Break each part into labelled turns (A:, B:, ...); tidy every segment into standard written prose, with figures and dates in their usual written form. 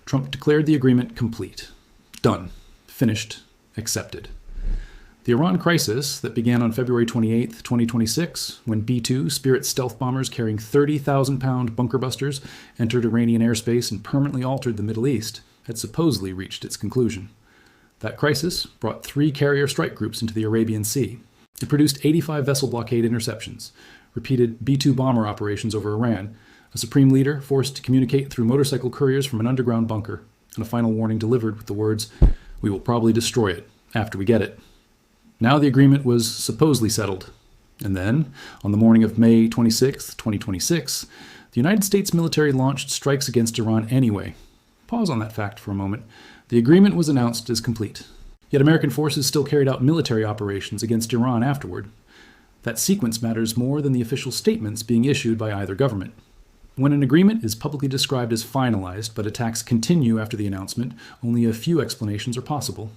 A: Trump declared the agreement complete. Done. Finished. Accepted. The Iran crisis that began on February 28, 2026, when B-2 Spirit stealth bombers carrying 30,000-pound bunker busters entered Iranian airspace and permanently altered the Middle East, had supposedly reached its conclusion. That crisis brought 3 carrier strike groups into the Arabian Sea. It produced 85 vessel blockade interceptions, repeated B-2 bomber operations over Iran, a supreme leader forced to communicate through motorcycle couriers from an underground bunker, and a final warning delivered with the words, "We will probably destroy it after we get it." Now the agreement was supposedly settled. And then, on the morning of May 26, 2026, the United States military launched strikes against Iran anyway. Pause on that fact for a moment. The agreement was announced as complete. Yet American forces still carried out military operations against Iran afterward. That sequence matters more than the official statements being issued by either government. When an agreement is publicly described as finalized, but attacks continue after the announcement, only a few explanations are possible.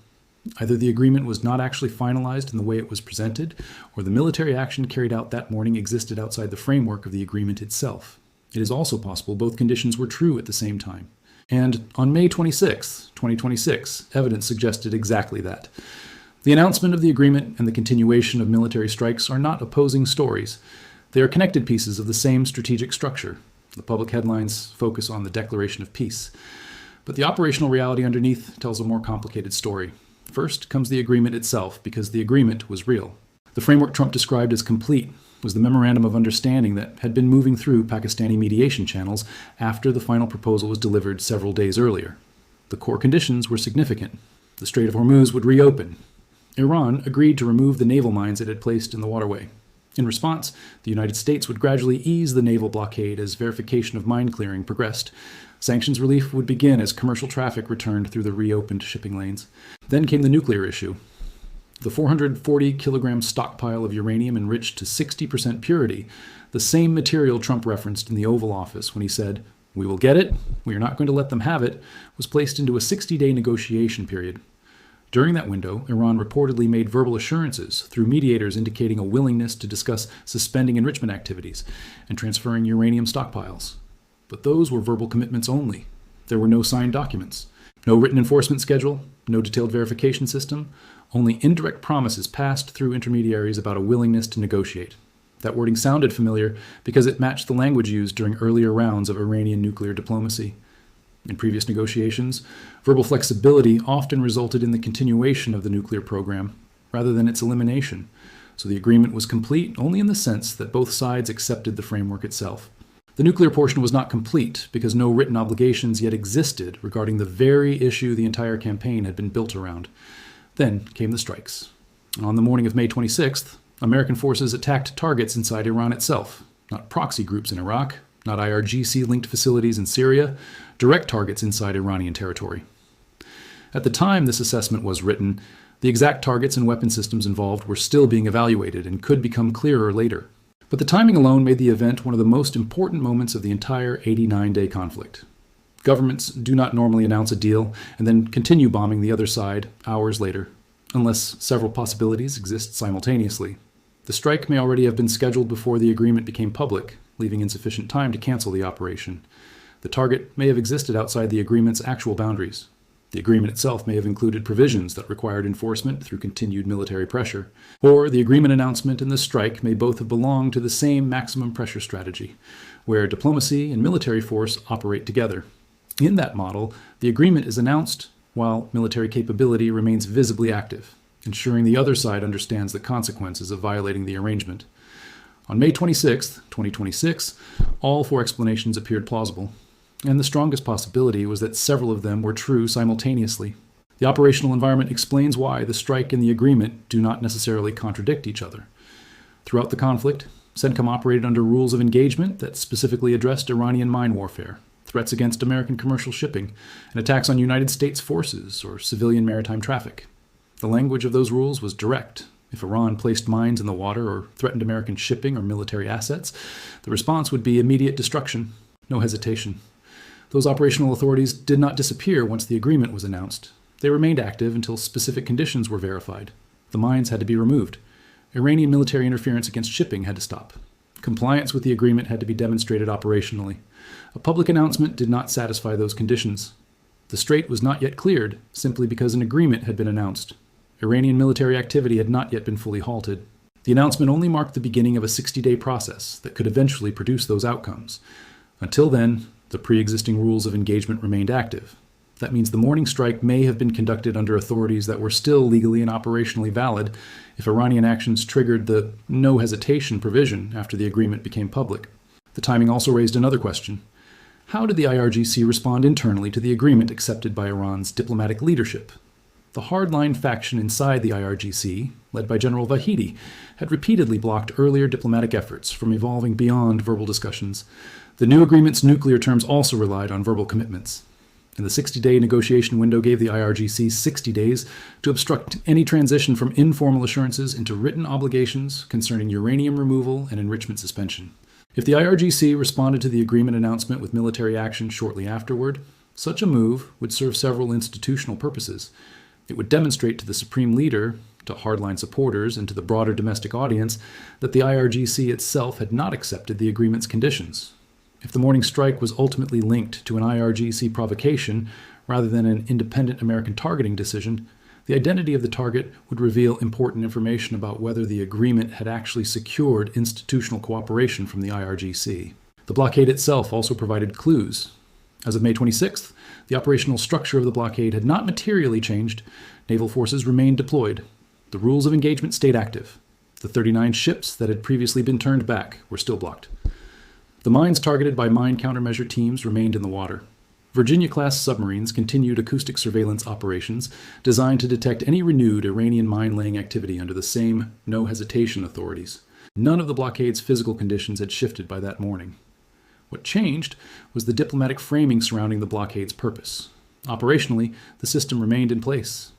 A: Either the agreement was not actually finalized in the way it was presented, or the military action carried out that morning existed outside the framework of the agreement itself. It is also possible both conditions were true at the same time. And on May 26, 2026, evidence suggested exactly that. The announcement of the agreement and the continuation of military strikes are not opposing stories. They are connected pieces of the same strategic structure. The public headlines focus on the declaration of peace. But the operational reality underneath tells a more complicated story. First comes the agreement itself, because the agreement was real. The framework Trump described as complete was the memorandum of understanding that had been moving through Pakistani mediation channels after the final proposal was delivered several days earlier. The core conditions were significant. The Strait of Hormuz would reopen. Iran agreed to remove the naval mines it had placed in the waterway. In response, the United States would gradually ease the naval blockade as verification of mine clearing progressed. Sanctions relief would begin as commercial traffic returned through the reopened shipping lanes. Then came the nuclear issue. The 440-kilogram stockpile of uranium enriched to 60% purity, the same material Trump referenced in the Oval Office when he said, "We will get it, we are not going to let them have it," was placed into a 60-day negotiation period. During that window, Iran reportedly made verbal assurances through mediators indicating a willingness to discuss suspending enrichment activities and transferring uranium stockpiles. But those were verbal commitments only. There were no signed documents, no written enforcement schedule, no detailed verification system, only indirect promises passed through intermediaries about a willingness to negotiate. That wording sounded familiar because it matched the language used during earlier rounds of Iranian nuclear diplomacy. In previous negotiations, verbal flexibility often resulted in the continuation of the nuclear program rather than its elimination, so the agreement was complete only in the sense that both sides accepted the framework itself. The nuclear portion was not complete because no written obligations yet existed regarding the very issue the entire campaign had been built around. Then came the strikes. On the morning of May 26th, American forces attacked targets inside Iran itself, not proxy groups in Iraq, not IRGC-linked facilities in Syria, direct targets inside Iranian territory. At the time this assessment was written, the exact targets and weapon systems involved were still being evaluated and could become clearer later. But the timing alone made the event one of the most important moments of the entire 89-day conflict. Governments do not normally announce a deal and then continue bombing the other side hours later, unless several possibilities exist simultaneously. The strike may already have been scheduled before the agreement became public, leaving insufficient time to cancel the operation. The target may have existed outside the agreement's actual boundaries. The agreement itself may have included provisions that required enforcement through continued military pressure. Or the agreement announcement and the strike may both have belonged to the same maximum pressure strategy, where diplomacy and military force operate together. In that model, the agreement is announced while military capability remains visibly active, ensuring the other side understands the consequences of violating the arrangement. On May 26, 2026, all 4 explanations appeared plausible, and the strongest possibility was that several of them were true simultaneously. The operational environment explains why the strike and the agreement do not necessarily contradict each other. Throughout the conflict, CENTCOM operated under rules of engagement that specifically addressed Iranian mine warfare, threats against American commercial shipping, and attacks on United States forces or civilian maritime traffic. The language of those rules was direct. If Iran placed mines in the water or threatened American shipping or military assets, the response would be immediate destruction, no hesitation. Those operational authorities did not disappear once the agreement was announced. They remained active until specific conditions were verified. The mines had to be removed. Iranian military interference against shipping had to stop. Compliance with the agreement had to be demonstrated operationally. A public announcement did not satisfy those conditions. The strait was not yet cleared, simply because an agreement had been announced. Iranian military activity had not yet been fully halted. The announcement only marked the beginning of a 60-day process that could eventually produce those outcomes. Until then, the pre-existing rules of engagement remained active. That means the morning strike may have been conducted under authorities that were still legally and operationally valid if Iranian actions triggered the no hesitation provision after the agreement became public. The timing also raised another question. How did the IRGC respond internally to the agreement accepted by Iran's diplomatic leadership? The hardline faction inside the IRGC, led by General Vahidi, had repeatedly blocked earlier diplomatic efforts from evolving beyond verbal discussions. The new agreement's nuclear terms also relied on verbal commitments. And the 60-day negotiation window gave the IRGC 60 days to obstruct any transition from informal assurances into written obligations concerning uranium removal and enrichment suspension. If the IRGC responded to the agreement announcement with military action shortly afterward, such a move would serve several institutional purposes. It would demonstrate to the Supreme Leader, to hardline supporters, and to the broader domestic audience that the IRGC itself had not accepted the agreement's conditions. If the morning strike was ultimately linked to an IRGC provocation rather than an independent American targeting decision, the identity of the target would reveal important information about whether the agreement had actually secured institutional cooperation from the IRGC. The blockade itself also provided clues. As of May 26th, the operational structure of the blockade had not materially changed. Naval forces remained deployed. The rules of engagement stayed active. The 39 ships that had previously been turned back were still blocked. The mines targeted by mine countermeasure teams remained in the water. Virginia-class submarines continued acoustic surveillance operations designed to detect any renewed Iranian mine-laying activity under the same no-hesitation authorities. None of the blockade's physical conditions had shifted by that morning. What changed was the diplomatic framing surrounding the blockade's purpose. Operationally, the system remained in place.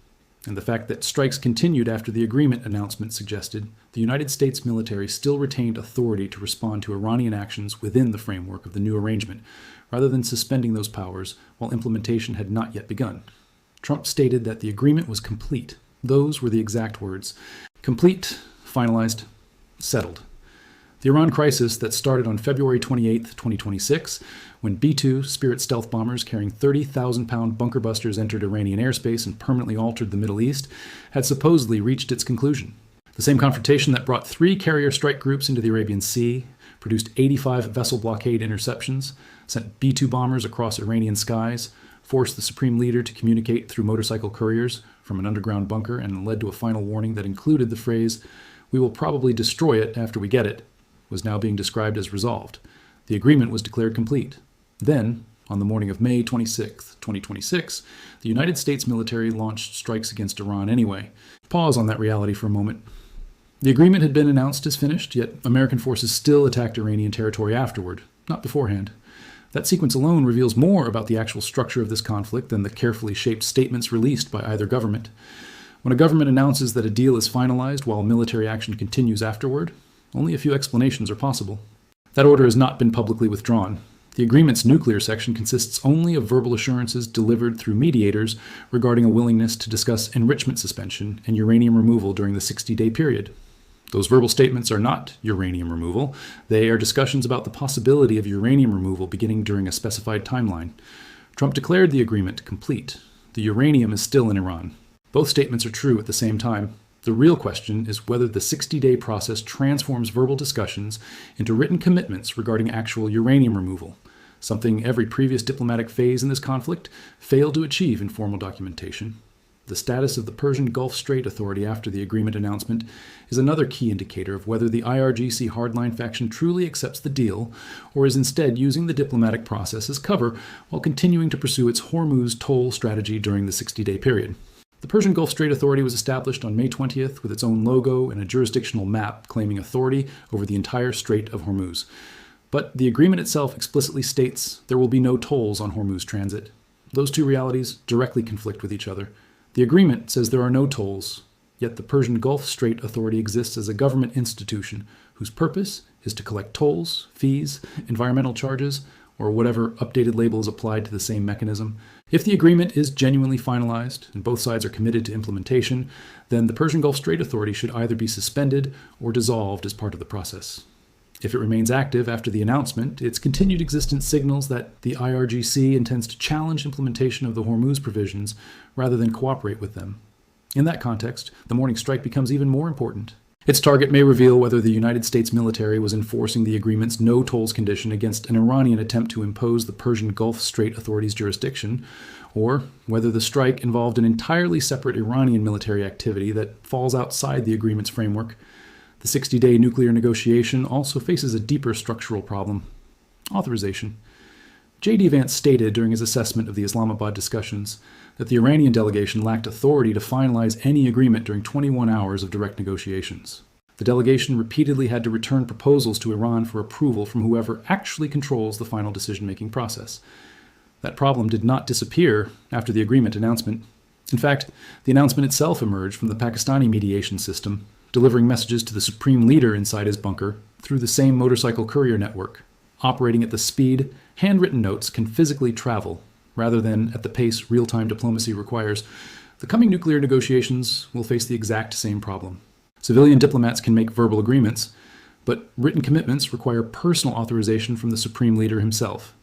A: And the fact that strikes continued after the agreement announcement suggested the United States military still retained authority to respond to Iranian actions within the framework of the new arrangement, rather than suspending those powers while implementation had not yet begun. Trump stated that the agreement was complete. Those were the exact words. Complete, finalized, settled. The Iran crisis that started on February 28, 2026, when B-2 Spirit stealth bombers carrying 30,000-pound bunker busters entered Iranian airspace and permanently altered the Middle East, had supposedly reached its conclusion. The same confrontation that brought 3 carrier strike groups into the Arabian Sea, produced 85 vessel blockade interceptions, sent B-2 bombers across Iranian skies, forced the Supreme Leader to communicate through motorcycle couriers from an underground bunker, and led to a final warning that included the phrase, "We will probably destroy it after we get it," was now being described as resolved. The agreement was declared complete. Then, on the morning of May 26, 2026, the United States military launched strikes against Iran anyway. Pause on that reality for a moment. The agreement had been announced as finished, yet American forces still attacked Iranian territory afterward, not beforehand. That sequence alone reveals more about the actual structure of this conflict than the carefully shaped statements released by either government. When a government announces that a deal is finalized while military action continues afterward, only a few explanations are possible. That order has not been publicly withdrawn. The agreement's nuclear section consists only of verbal assurances delivered through mediators regarding a willingness to discuss enrichment suspension and uranium removal during the 60-day period. Those verbal statements are not uranium removal. They are discussions about the possibility of uranium removal beginning during a specified timeline. Trump declared the agreement complete. The uranium is still in Iran. Both statements are true at the same time. The real question is whether the 60-day process transforms verbal discussions into written commitments regarding actual uranium removal, something every previous diplomatic phase in this conflict failed to achieve in formal documentation. The status of the Persian Gulf Strait Authority after the agreement announcement is another key indicator of whether the IRGC hardline faction truly accepts the deal or is instead using the diplomatic process as cover while continuing to pursue its Hormuz toll strategy during the 60-day period. The Persian Gulf Strait Authority was established on May 20th with its own logo and a jurisdictional map claiming authority over the entire Strait of Hormuz. But the agreement itself explicitly states there will be no tolls on Hormuz transit. Those two realities directly conflict with each other. The agreement says there are no tolls, yet the Persian Gulf Strait Authority exists as a government institution whose purpose is to collect tolls, fees, environmental charges, or whatever updated label is applied to the same mechanism. If the agreement is genuinely finalized and both sides are committed to implementation, then the Persian Gulf Strait Authority should either be suspended or dissolved as part of the process. If it remains active after the announcement, its continued existence signals that the IRGC intends to challenge implementation of the Hormuz provisions rather than cooperate with them. In that context, the morning strike becomes even more important. Its target may reveal whether the United States military was enforcing the agreement's no-tolls condition against an Iranian attempt to impose the Persian Gulf Strait Authority's jurisdiction, or whether the strike involved an entirely separate Iranian military activity that falls outside the agreement's framework. The 60-day nuclear negotiation also faces a deeper structural problem: authorization. J.D. Vance stated during his assessment of the Islamabad discussions that the Iranian delegation lacked authority to finalize any agreement during 21 hours of direct negotiations. The delegation repeatedly had to return proposals to Iran for approval from whoever actually controls the final decision-making process. That problem did not disappear after the agreement announcement. In fact, the announcement itself emerged from the Pakistani mediation system, delivering messages to the supreme leader inside his bunker through the same motorcycle courier network, operating at the speed handwritten notes can physically travel, rather than at the pace real-time diplomacy requires. The coming nuclear negotiations will face the exact same problem. Civilian diplomats can make verbal agreements, but written commitments require personal authorization from the supreme leader himself,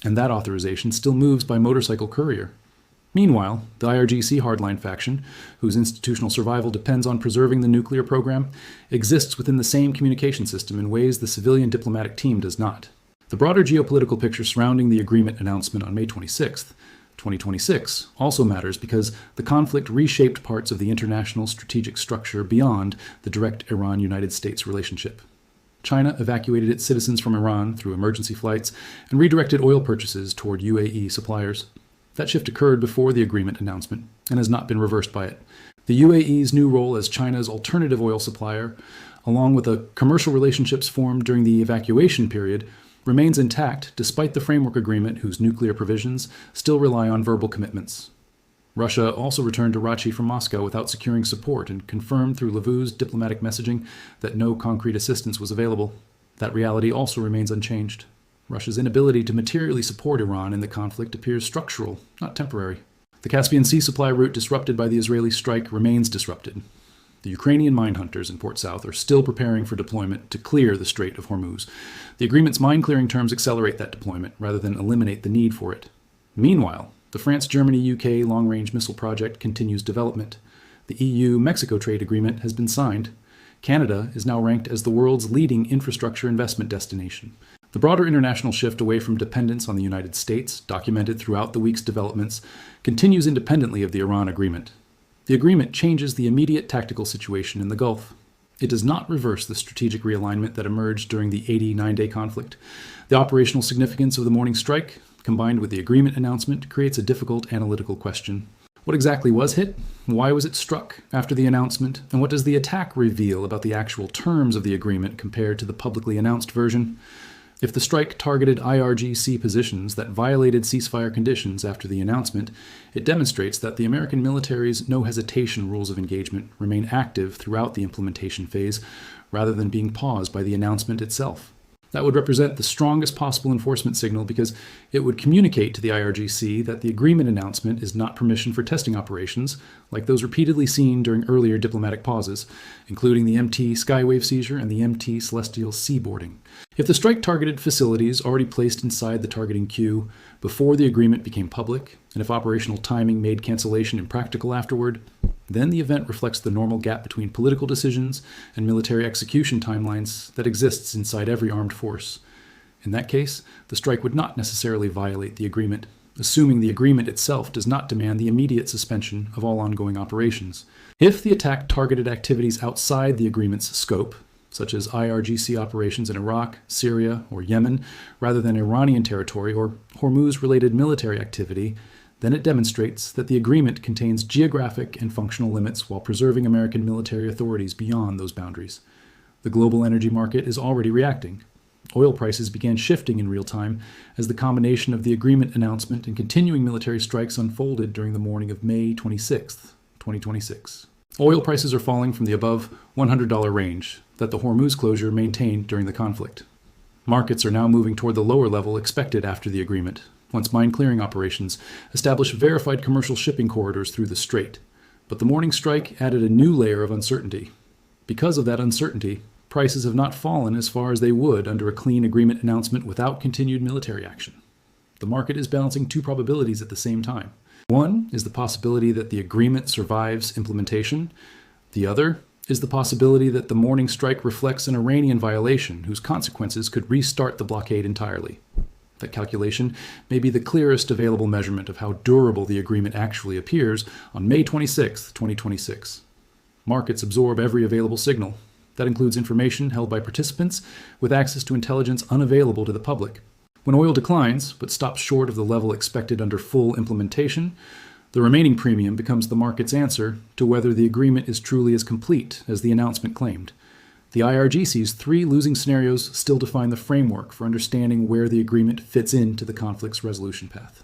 A: and that authorization still moves by motorcycle courier. Meanwhile, the IRGC hardline faction, whose institutional survival depends on preserving the nuclear program, exists within the same communication system in ways the civilian diplomatic team does not. The broader geopolitical picture surrounding the agreement announcement on May 26, 2026, also matters because the conflict reshaped parts of the international strategic structure beyond the direct Iran-United States relationship. China evacuated its citizens from Iran through emergency flights and redirected oil purchases toward UAE suppliers. That shift occurred before the agreement announcement and has not been reversed by it. The UAE's new role as China's alternative oil supplier, along with the commercial relationships formed during the evacuation period, remains intact despite the framework agreement whose nuclear provisions still rely on verbal commitments. Russia also returned to Rachi from Moscow without securing support and confirmed through Lavu's diplomatic messaging that no concrete assistance was available. That reality also remains unchanged. Russia's inability to materially support Iran in the conflict appears structural, not temporary. The Caspian Sea supply route disrupted by the Israeli strike remains disrupted. The Ukrainian mine hunters in Port South are still preparing for deployment to clear the Strait of Hormuz. The agreement's mine-clearing terms accelerate that deployment rather than eliminate the need for it. Meanwhile, the France-Germany-UK long-range missile project continues development. The EU-Mexico trade agreement has been signed. Canada is now ranked as the world's leading infrastructure investment destination. The broader international shift away from dependence on the United States, documented throughout the week's developments, continues independently of the Iran agreement. The agreement changes the immediate tactical situation in the Gulf. It does not reverse the strategic realignment that emerged during the 89-day conflict. The operational significance of the morning strike, combined with the agreement announcement, creates a difficult analytical question. What exactly was hit? Why was it struck after the announcement? And what does the attack reveal about the actual terms of the agreement compared to the publicly announced version? If the strike targeted IRGC positions that violated ceasefire conditions after the announcement, it demonstrates that the American military's no-hesitation rules of engagement remain active throughout the implementation phase, rather than being paused by the announcement itself. That would represent the strongest possible enforcement signal because it would communicate to the IRGC that the agreement announcement is not permission for testing operations, like those repeatedly seen during earlier diplomatic pauses, including the MT Skywave seizure and the MT Celestial seaboarding. If the strike targeted facilities already placed inside the targeting queue before the agreement became public, and if operational timing made cancellation impractical afterward, then the event reflects the normal gap between political decisions and military execution timelines that exists inside every armed force. In that case, the strike would not necessarily violate the agreement, assuming the agreement itself does not demand the immediate suspension of all ongoing operations. If the attack targeted activities outside the agreement's scope, such as IRGC operations in Iraq, Syria, or Yemen, rather than Iranian territory or Hormuz-related military activity, then it demonstrates that the agreement contains geographic and functional limits while preserving American military authorities beyond those boundaries. The global energy market is already reacting. Oil prices began shifting in real time as the combination of the agreement announcement and continuing military strikes unfolded during the morning of May 26, 2026. Oil prices are falling from the above $100 range that the Hormuz closure maintained during the conflict. Markets are now moving toward the lower level expected after the agreement, once mine clearing operations established verified commercial shipping corridors through the strait. But the morning strike added a new layer of uncertainty. Because of that uncertainty, prices have not fallen as far as they would under a clean agreement announcement without continued military action. The market is balancing two probabilities at the same time. One is the possibility that the agreement survives implementation. The other is the possibility that the morning strike reflects an Iranian violation whose consequences could restart the blockade entirely. That calculation may be the clearest available measurement of how durable the agreement actually appears on May 26, 2026. Markets absorb every available signal. That includes information held by participants with access to intelligence unavailable to the public. When oil declines, but stops short of the level expected under full implementation, the remaining premium becomes the market's answer to whether the agreement is truly as complete as the announcement claimed. The IRGC's three losing scenarios still define the framework for understanding where the agreement fits into the conflict's resolution path.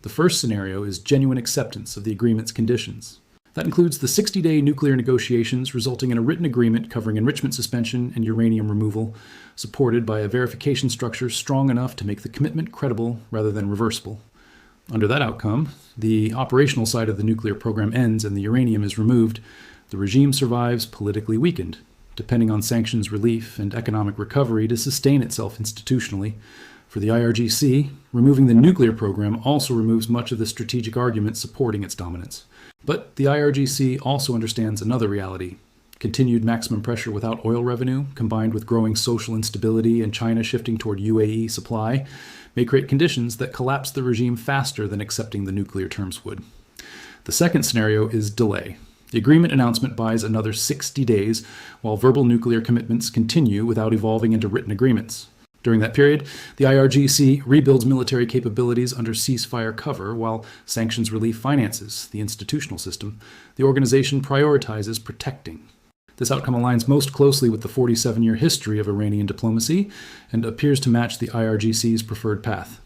A: The first scenario is genuine acceptance of the agreement's conditions. That includes the 60-day nuclear negotiations resulting in a written agreement covering enrichment suspension and uranium removal, supported by a verification structure strong enough to make the commitment credible rather than reversible. Under that outcome, the operational side of the nuclear program ends and the uranium is removed. The regime survives politically weakened, depending on sanctions relief and economic recovery to sustain itself institutionally. For the IRGC, removing the nuclear program also removes much of the strategic argument supporting its dominance. But the IRGC also understands another reality. Continued maximum pressure without oil revenue, combined with growing social instability and China shifting toward UAE supply, may create conditions that collapse the regime faster than accepting the nuclear terms would. The second scenario is delay. The agreement announcement buys another 60 days, while verbal nuclear commitments continue without evolving into written agreements. During that period, the IRGC rebuilds military capabilities under ceasefire cover, while sanctions relief finances the institutional system. The organization prioritizes protecting. This outcome aligns most closely with the 47-year history of Iranian diplomacy and appears to match the IRGC's preferred path.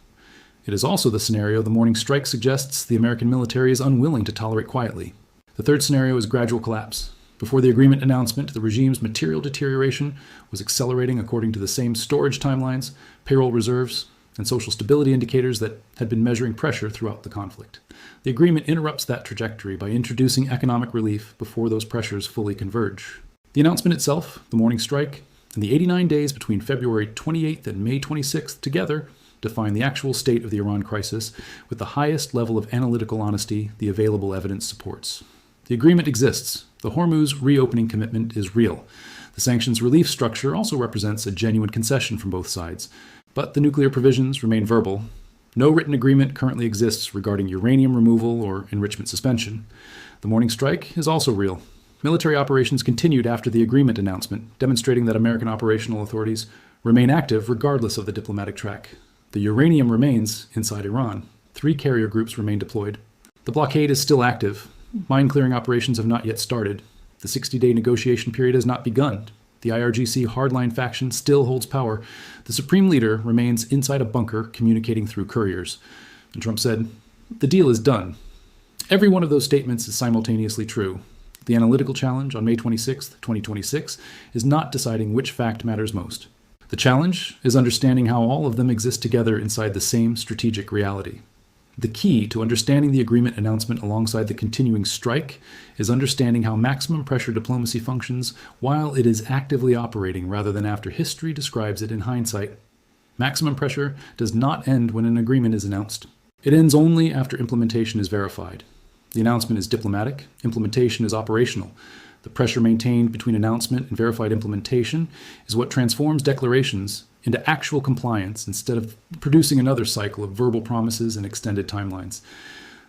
A: It is also the scenario the morning strike suggests the American military is unwilling to tolerate quietly. The third scenario is gradual collapse. Before the agreement announcement, the regime's material deterioration was accelerating according to the same storage timelines, payroll reserves, and social stability indicators that had been measuring pressure throughout the conflict. The agreement interrupts that trajectory by introducing economic relief before those pressures fully converge. The announcement itself, the morning strike, and the 89 days between February 28th and May 26th together define the actual state of the Iran crisis with the highest level of analytical honesty the available evidence supports. The agreement exists. The Hormuz reopening commitment is real. The sanctions relief structure also represents a genuine concession from both sides. But the nuclear provisions remain verbal. No written agreement currently exists regarding uranium removal or enrichment suspension. The morning strike is also real. Military operations continued after the agreement announcement, demonstrating that American operational authorities remain active regardless of the diplomatic track. The uranium remains inside Iran. 3 carrier groups remain deployed. The blockade is still active. Mine-clearing operations have not yet started. The 60-day negotiation period has not begun. The IRGC hardline faction still holds power. The supreme leader remains inside a bunker communicating through couriers. And Trump said, "The deal is done." Every one of those statements is simultaneously true. The analytical challenge on May 26, 2026, is not deciding which fact matters most. The challenge is understanding how all of them exist together inside the same strategic reality. The key to understanding the agreement announcement alongside the continuing strike is understanding how maximum pressure diplomacy functions while it is actively operating rather than after history describes it in hindsight. Maximum pressure does not end when an agreement is announced. It ends only after implementation is verified. The announcement is diplomatic, implementation is operational. The pressure maintained between announcement and verified implementation is what transforms declarations into actual compliance instead of producing another cycle of verbal promises and extended timelines.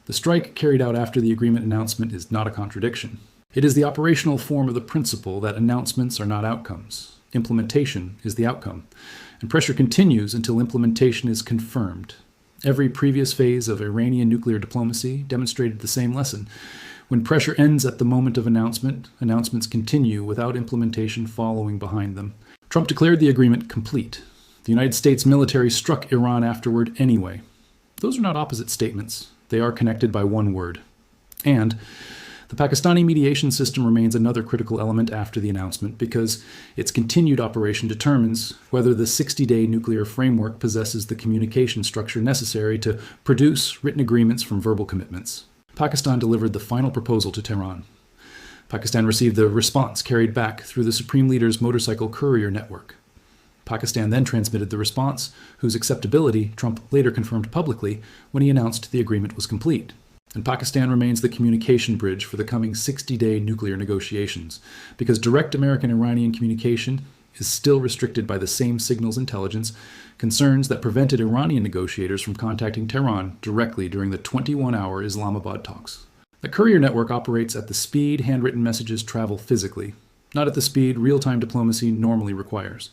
A: The strike carried out after the agreement announcement is not a contradiction. It is the operational form of the principle that announcements are not outcomes. Implementation is the outcome, and pressure continues until implementation is confirmed. Every previous phase of Iranian nuclear diplomacy demonstrated the same lesson. When pressure ends at the moment of announcement, announcements continue without implementation following behind them. Trump declared the agreement complete. The United States military struck Iran afterward anyway. Those are not opposite statements. They are connected by one word. And the Pakistani mediation system remains another critical element after the announcement because its continued operation determines whether the 60-day nuclear framework possesses the communication structure necessary to produce written agreements from verbal commitments. Pakistan delivered the final proposal to Tehran. Pakistan received the response carried back through the Supreme Leader's motorcycle courier network. Pakistan then transmitted the response, whose acceptability Trump later confirmed publicly when he announced the agreement was complete. And Pakistan remains the communication bridge for the coming 60-day nuclear negotiations, because direct American-Iranian communication is still restricted by the same signals intelligence concerns that prevented Iranian negotiators from contacting Tehran directly during the 21-hour Islamabad talks. The courier network operates at the speed handwritten messages travel physically, not at the speed real-time diplomacy normally requires.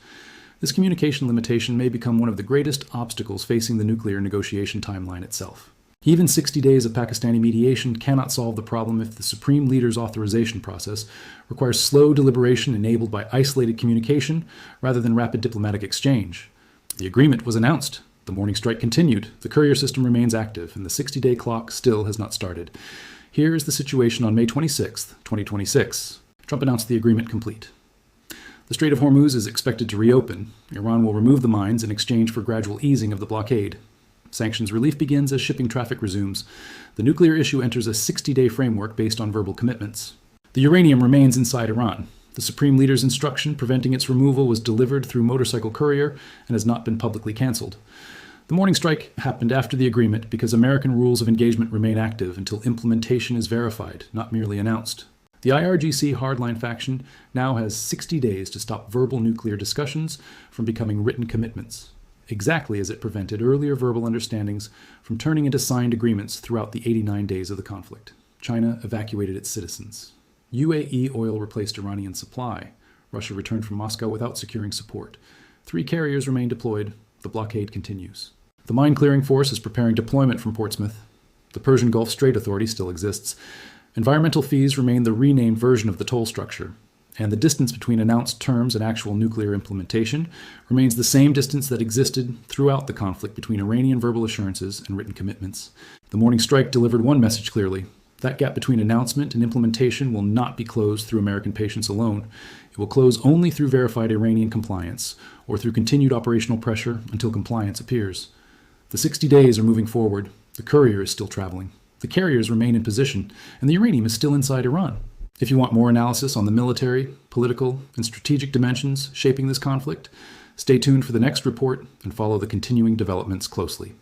A: This communication limitation may become one of the greatest obstacles facing the nuclear negotiation timeline itself. Even 60 days of Pakistani mediation cannot solve the problem if the Supreme Leader's authorization process requires slow deliberation enabled by isolated communication rather than rapid diplomatic exchange. The agreement was announced. The morning strike continued. The courier system remains active, and the 60-day clock still has not started. Here is the situation on May 26, 2026. Trump announced the agreement complete. The Strait of Hormuz is expected to reopen. Iran will remove the mines in exchange for gradual easing of the blockade. Sanctions relief begins as shipping traffic resumes. The nuclear issue enters a 60-day framework based on verbal commitments. The uranium remains inside Iran. The Supreme Leader's instruction preventing its removal was delivered through motorcycle courier and has not been publicly canceled. The morning strike happened after the agreement because American rules of engagement remain active until implementation is verified, not merely announced. The IRGC hardline faction now has 60 days to stop verbal nuclear discussions from becoming written commitments, exactly as it prevented earlier verbal understandings from turning into signed agreements throughout the 89 days of the conflict. China evacuated its citizens. UAE oil replaced Iranian supply. Russia returned from Moscow without securing support. 3 carriers remain deployed. The blockade continues. The mine clearing force is preparing deployment from Portsmouth. The Persian Gulf Strait Authority still exists. Environmental fees remain the renamed version of the toll structure, and the distance between announced terms and actual nuclear implementation remains the same distance that existed throughout the conflict between Iranian verbal assurances and written commitments. The morning strike delivered one message clearly. That gap between announcement and implementation will not be closed through American patience alone. It will close only through verified Iranian compliance, or through continued operational pressure until compliance appears. The 60 days are moving forward. The courier is still traveling. The carriers remain in position, and the uranium is still inside Iran. If you want more analysis on the military, political, and strategic dimensions shaping this conflict, stay tuned for the next report and follow the continuing developments closely.